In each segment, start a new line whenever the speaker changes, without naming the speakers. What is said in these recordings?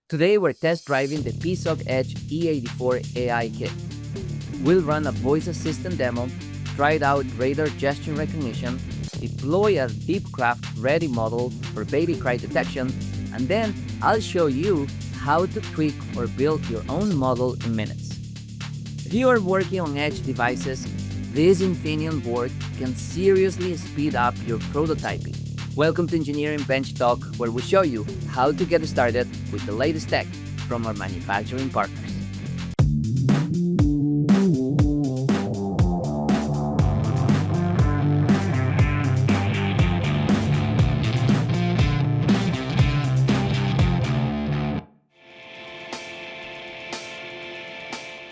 Today we're test driving the PSoC Edge E84 AI kit. We'll run a voice assistant demo, try out radar gesture recognition, deploy a DEEPCRAFT Ready Model for baby cry detection, and then I'll show you how to tweak or build your own model in minutes. If you are working on edge devices, this Infineon board can seriously speed up your prototyping. Welcome to Engineering Bench Talk, where we show you how to get started with the latest tech from our manufacturing partners.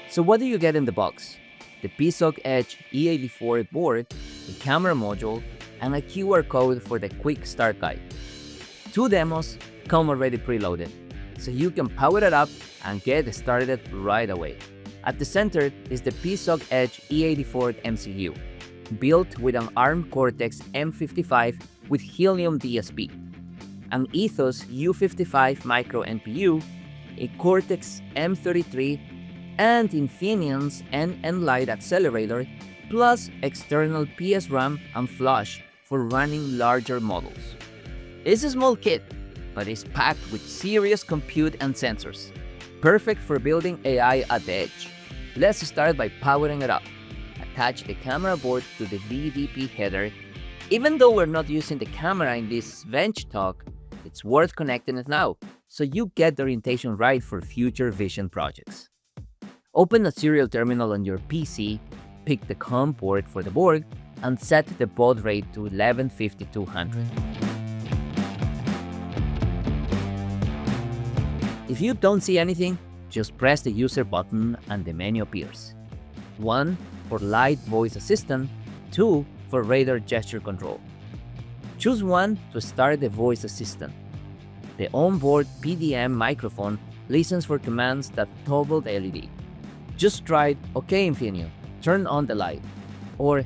So what do you get in the box? The PSoC Edge E84 board, a camera module, and a QR code for the quick start guide. 2 demos come already preloaded, so you can power it up and get started right away. At the center is the PSoC Edge E84 MCU, built with an ARM Cortex M55 with Helium DSP, an Ethos U55 Micro NPU, a Cortex M33, and Infineon's NN-Lite accelerator, plus external PSRAM and flash for running larger models. It's a small kit, but it's packed with serious compute and sensors, perfect for building AI at the edge. Let's start by powering it up. Attach the camera board to the VVP header. Even though we're not using the camera in this bench talk, it's worth connecting it now, so you get the orientation right for future vision projects. Open a serial terminal on your PC, pick the COM port for the board, and set the baud rate to 1150-200. If you don't see anything, just press the user button and the menu appears. 1 for light voice assistant, 2 for radar gesture control. Choose one to start the voice assistant. The onboard PDM microphone listens for commands that toggle the LED. Just try "OK Infineon, turn on the light," or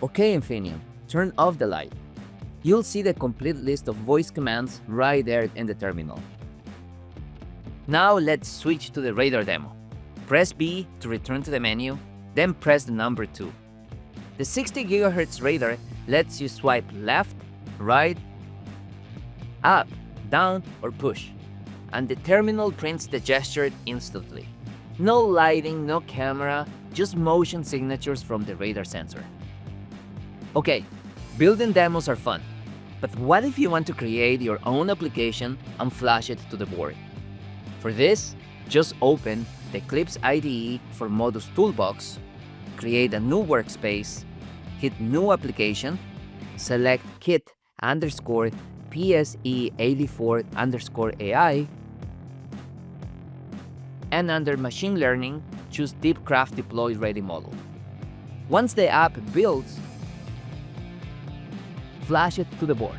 "OK Infineon, turn off the light." You'll see the complete list of voice commands right there in the terminal. Now let's switch to the radar demo. Press B to return to the menu, then press the number 2. The 60 GHz radar lets you swipe left, right, up, down, or push, and the terminal prints the gesture instantly. No lighting, no camera, just motion signatures from the radar sensor. Okay, building demos are fun, but what if you want to create your own application and flash it to the board? For this, just open the Eclipse IDE for ModusToolbox, create a new workspace, hit New Application, select kit_PSE84_AI, and under Machine Learning, choose DEEPCRAFT Deploy Ready Model. Once the app builds, flash it to the board.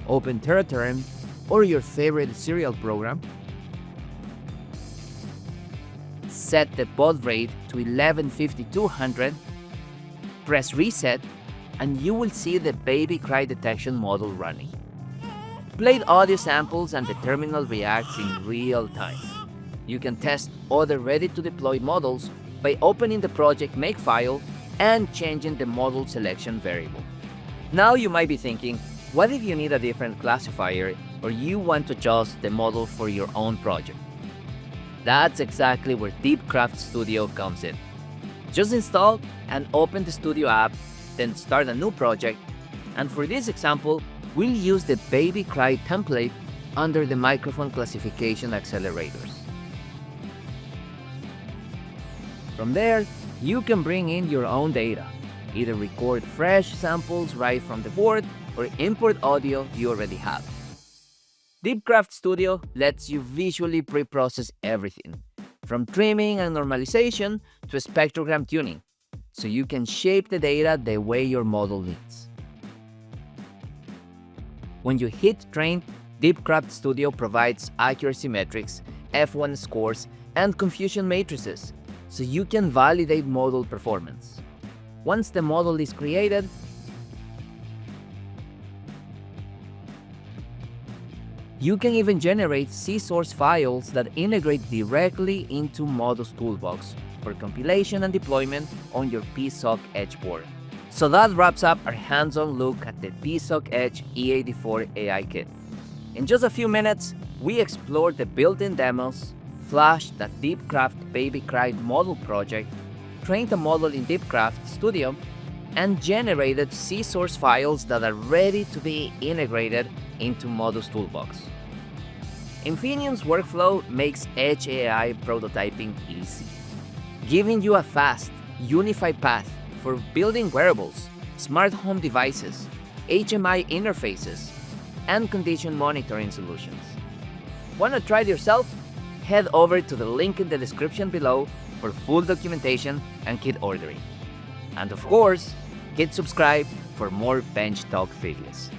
Open TerraTerm or your favorite serial program. Set the baud rate to 1150-200, press reset, and you will see the baby cry detection model running. Play audio samples and the terminal reacts in real time. You can test other ready-to-deploy models by opening the project makefile and changing the model selection variable. Now you might be thinking, what if you need a different classifier or you want to adjust the model for your own project? That's exactly where DEEPCRAFT Studio comes in. Just install and open the Studio app, then start a new project, and for this example, we'll use the baby cry template under the microphone classification accelerators. From there, you can bring in your own data, either record fresh samples right from the board or import audio you already have. DEEPCRAFT Studio lets you visually pre-process everything, from trimming and normalization to spectrogram tuning, so you can shape the data the way your model needs. When you hit Train, DEEPCRAFT Studio provides accuracy metrics, F1 scores, and confusion matrices, so you can validate model performance. Once the model is created, You can even generate C-source files that integrate directly into ModusToolbox for compilation and deployment on your PSoC Edge board. So that wraps up our hands-on look at the PSoC Edge E84 AI kit. In just a few minutes, we explored the built-in demos, flashed the DEEPCRAFT Baby Cried model project, trained the model in DEEPCRAFT Studio, and generated C-source files that are ready to be integrated into ModusToolbox. Infineon's workflow makes Edge AI prototyping easy, giving you a fast, unified path for building wearables, smart home devices, HMI interfaces, and condition monitoring solutions. Want to try it yourself? Head over to the link in the description below for full documentation and kit ordering. And of course, hit subscribe for more bench talk videos.